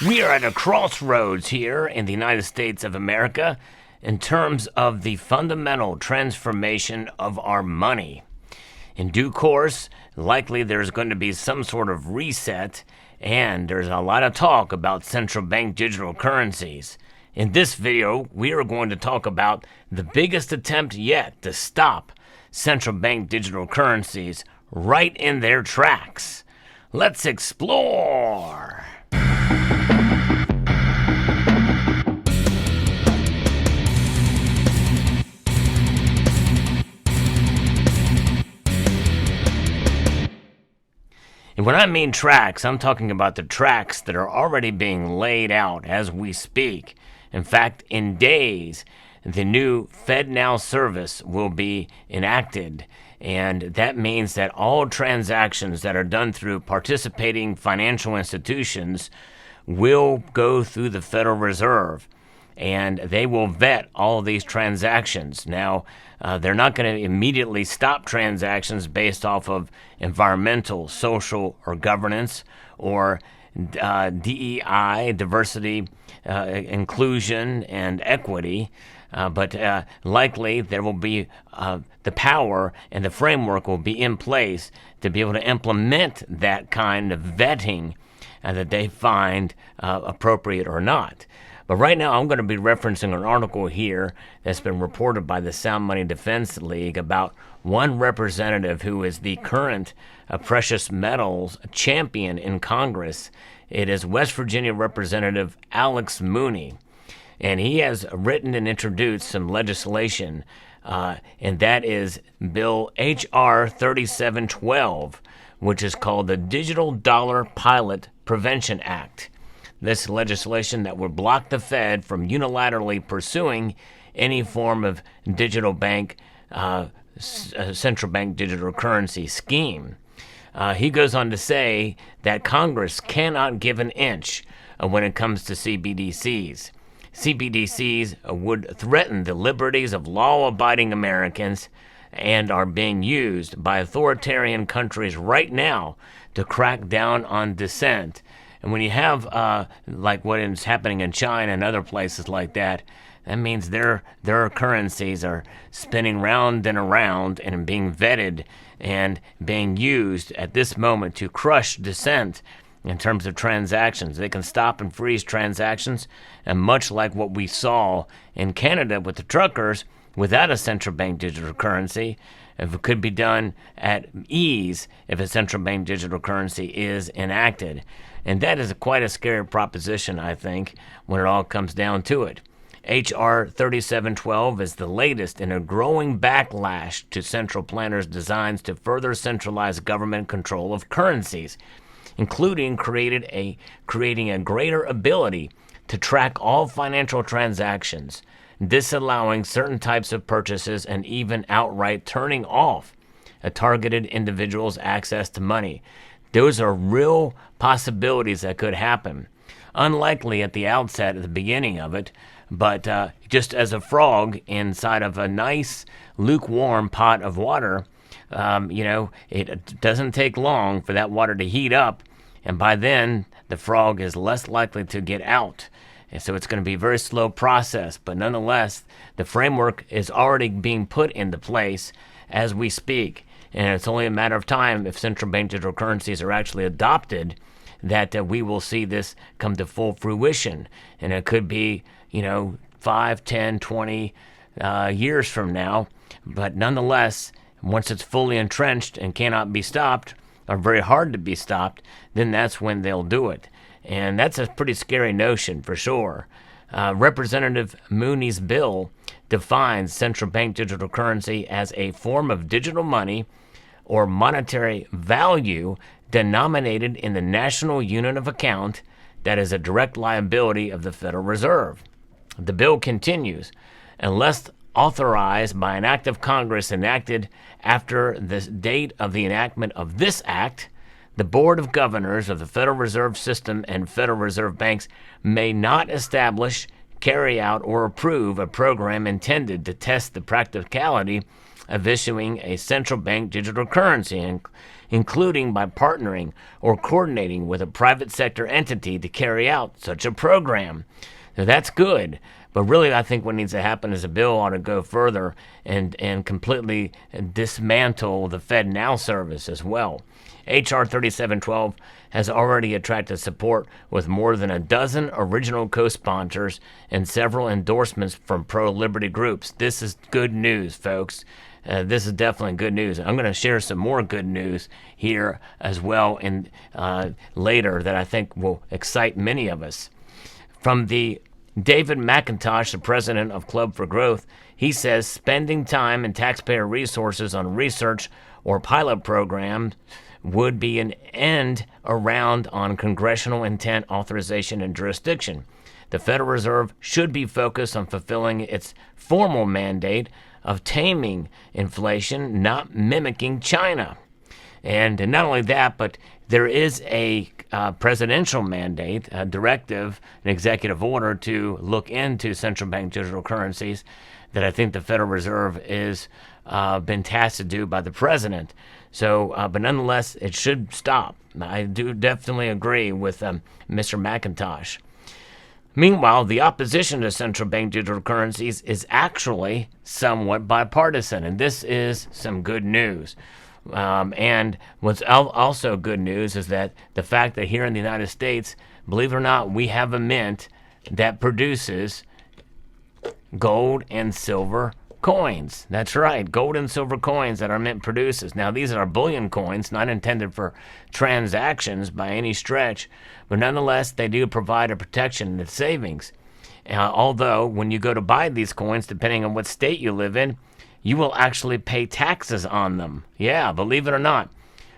We are at a crossroads here in the United States of America in terms of the fundamental transformation of our money. In due course, likely there's going to be some sort of reset, and there's a lot of talk about central bank digital currencies. In this video, we are going to talk about the biggest attempt yet to stop central bank digital currencies right in their tracks. Let's explore! And when I mean tracks, I'm talking about the tracks that are already being laid out as we speak. In fact, in days, the new FedNow service will be enacted. And that means that all transactions that are done through participating financial institutions will go through the Federal Reserve. And they will vet all of these transactions. Now, they're not going to immediately stop transactions based off of environmental, social, or governance, or DEI, diversity, inclusion, and equity. But likely there will be the power and the framework will be in place to be able to implement that kind of vetting that they find appropriate or not. But right now, I'm going to be referencing an article here that's been reported by the Sound Money Defense League about one representative who is the current precious metals champion in Congress. It is West Virginia Representative Alex Mooney. And he has written and introduced some legislation, and that is Bill H.R. 3712, which is called the Digital Dollar Pilot Prevention Act. This legislation that would block the Fed from unilaterally pursuing any form of digital bank, central bank digital currency scheme. He goes on to say that Congress cannot give an inch when it comes to CBDCs. CBDCs would threaten the liberties of law-abiding Americans and are being used by authoritarian countries right now to crack down on dissent. And when you have like what is happening in China and other places like that, that means their currencies are spinning round and around and being vetted and being used at this moment to crush dissent in terms of transactions. They can stop and freeze transactions, and much like what we saw in Canada with the truckers, without a central bank digital currency, if it could be done at ease if a central bank digital currency is enacted. And that is quite a scary proposition, I think, when it all comes down to it. H.R. 3712 is the latest in a growing backlash to central planners' designs to further centralize government control of currencies, including creating a greater ability to track all financial transactions, disallowing certain types of purchases, and even outright turning off a targeted individual's access to money. Those are real possibilities that could happen. Unlikely at the outset, at the beginning of it, but just as a frog inside of a nice lukewarm pot of water, it doesn't take long for that water to heat up, and by then the frog is less likely to get out. And so it's going to be a very slow process, but nonetheless, the framework is already being put into place as we speak. And it's only a matter of time if central bank digital currencies are actually adopted that we will see this come to full fruition. And it could be, 5, 10, 20 years from now. But nonetheless, once it's fully entrenched and cannot be stopped, or very hard to be stopped, then that's when they'll do it. And that's a pretty scary notion for sure. Representative Mooney's bill defines central bank digital currency as a form of digital money or monetary value denominated in the national unit of account that is a direct liability of the Federal Reserve. The bill continues, unless authorized by an act of Congress enacted after the date of the enactment of this act, the Board of Governors of the Federal Reserve System and Federal Reserve Banks may not establish, carry out, or approve a program intended to test the practicality of issuing a central bank digital currency, including by partnering or coordinating with a private sector entity to carry out such a program. Now, that's good. But really, I think what needs to happen is a bill ought to go further and completely dismantle the FedNow service as well. H.R. 3712 has already attracted support with more than a dozen original co-sponsors and several endorsements from pro-liberty groups. This is good news, folks. This is definitely good news. I'm going to share some more good news here as well in later that I think will excite many of us. From the David McIntosh, the president of Club for Growth, he says spending time and taxpayer resources on research or pilot programs would be an end around on congressional intent, authorization, and jurisdiction. The Federal Reserve should be focused on fulfilling its formal mandate of taming inflation, not mimicking China. And not only that, but there is a presidential mandate, a directive, an executive order to look into central bank digital currencies that I think the Federal Reserve is been tasked to do by the president. So, but nonetheless, it should stop. I do definitely agree with Mr. McIntosh. Meanwhile, the opposition to central bank digital currencies is actually somewhat bipartisan, and this is some good news. And what's also good news is that the fact that here in the United States, believe it or not, we have a mint that produces gold and silver coins. That's right, gold and silver coins that our mint produces. Now, these are bullion coins, not intended for transactions by any stretch, but nonetheless, they do provide a protection in the savings. Although, when you go to buy these coins, depending on what state you live in, you will actually pay taxes on them. Yeah, believe it or not.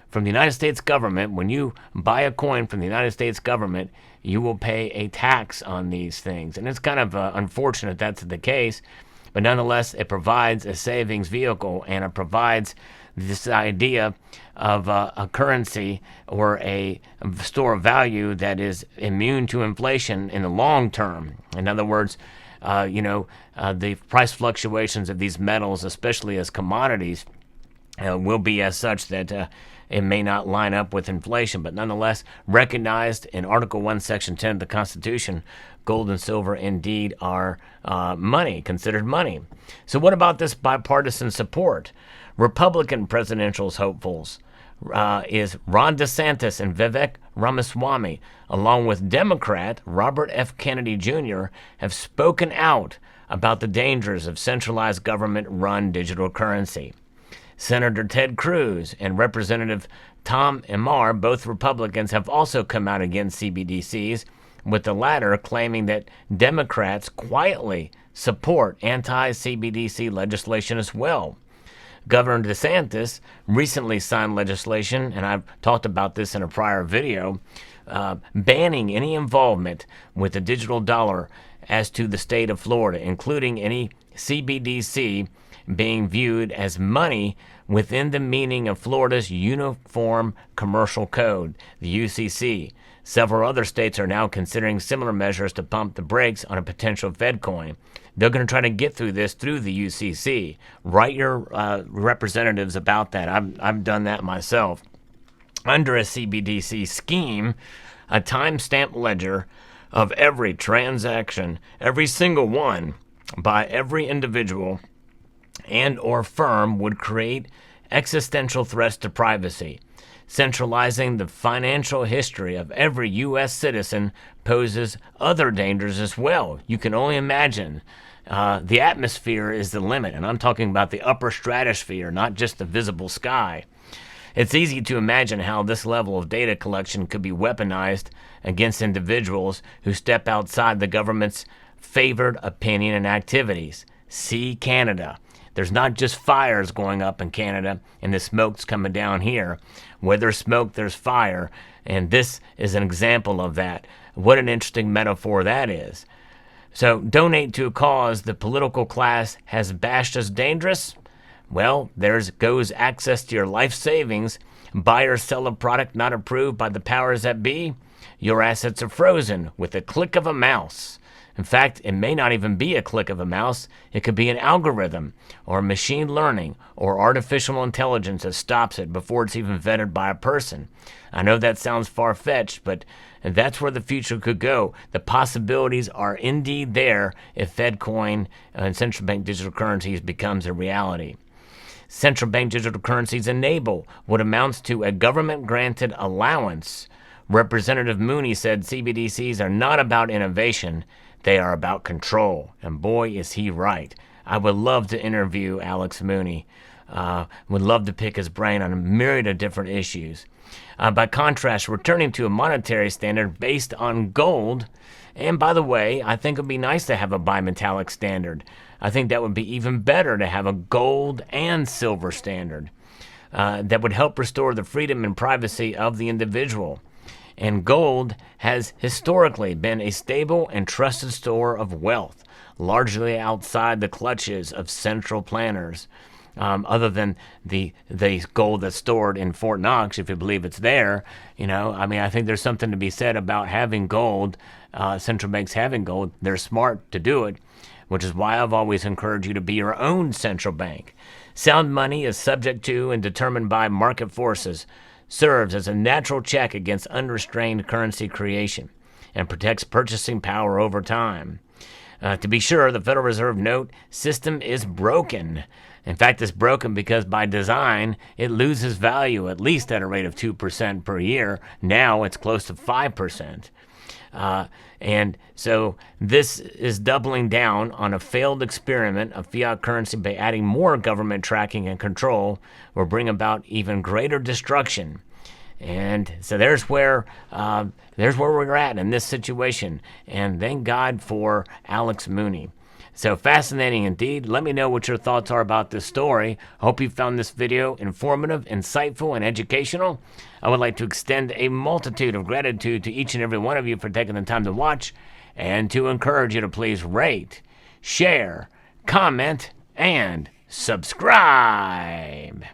From the United States government, when you buy a coin from the United States government, you will pay a tax on these things. And it's kind of unfortunate that's the case, but nonetheless, it provides a savings vehicle, and it provides this idea of a currency or a store of value that is immune to inflation in the long term. In other words, the price fluctuations of these metals, especially as commodities, will be as such that it may not line up with inflation, but nonetheless recognized in Article 1, Section 10 of the Constitution, gold and silver indeed are money, considered money. So what about this bipartisan support? Republican presidential hopefuls is Ron DeSantis and Vivek Ramaswamy, along with Democrat Robert F. Kennedy Jr., have spoken out about the dangers of centralized government-run digital currency. Senator Ted Cruz and Representative Tom Emmer, both Republicans, have also come out against CBDCs, with the latter claiming that Democrats quietly support anti-CBDC legislation as well. Governor DeSantis recently signed legislation, and I've talked about this in a prior video, banning any involvement with the digital dollar as to the state of Florida, including any CBDC being viewed as money within the meaning of Florida's Uniform Commercial Code, the UCC. Several other states are now considering similar measures to pump the brakes on a potential Fed coin. They're going to try to get through this through the UCC. Write your representatives about that. I've done that myself. Under a CBDC scheme, a time-stamped ledger of every transaction, every single one, by every individual and or firm would create existential threats to privacy. Centralizing the financial history of every U.S. citizen poses other dangers as well. You can only imagine. The atmosphere is the limit, and I'm talking about the upper stratosphere, not just the visible sky. It's easy to imagine how this level of data collection could be weaponized against individuals who step outside the government's favored opinion and activities. See Canada. There's not just fires going up in Canada and the smoke's coming down here. Where there's smoke, there's fire, and this is an example of that. What an interesting metaphor that is. So, donate to a cause the political class has bashed as dangerous? Well, there goes access to your life savings. Buy or sell a product not approved by the powers that be? Your assets are frozen with a click of a mouse. In fact, it may not even be a click of a mouse. It could be an algorithm or machine learning or artificial intelligence that stops it before it's even vetted by a person. I know that sounds far-fetched, but that's where the future could go. The possibilities are indeed there if FedCoin and central bank digital currencies becomes a reality. Central bank digital currencies enable what amounts to a government-granted allowance. Representative Mooney said CBDCs are not about innovation, they are about control. And boy, is he right. I would love to interview Alex Mooney. Would love to pick his brain on a myriad of different issues. By contrast, returning to a monetary standard based on gold, and by the way, I think it would be nice to have a bimetallic standard. I think that would be even better to have a gold and silver standard that would help restore the freedom and privacy of the individual. And gold has historically been a stable and trusted store of wealth, largely outside the clutches of central planners. Other than the gold that's stored in Fort Knox, if you believe it's there, I think there's something to be said about having gold, central banks having gold. They're smart to do it, which is why I've always encouraged you to be your own central bank. Sound money is subject to and determined by market forces, serves as a natural check against unrestrained currency creation, and protects purchasing power over time. To be sure, the Federal Reserve note system is broken. In fact, it's broken because by design, it loses value at least at a rate of 2% per year. Now it's close to 5%. And so this is doubling down on a failed experiment of fiat currency by adding more government tracking and control will bring about even greater destruction. And so there's where we're at in this situation. And thank God for Alex Mooney. So fascinating indeed. Let me know what your thoughts are about this story. Hope you found this video informative, insightful, and educational. I would like to extend a multitude of gratitude to each and every one of you for taking the time to watch, and to encourage you to please rate, share, comment, and subscribe.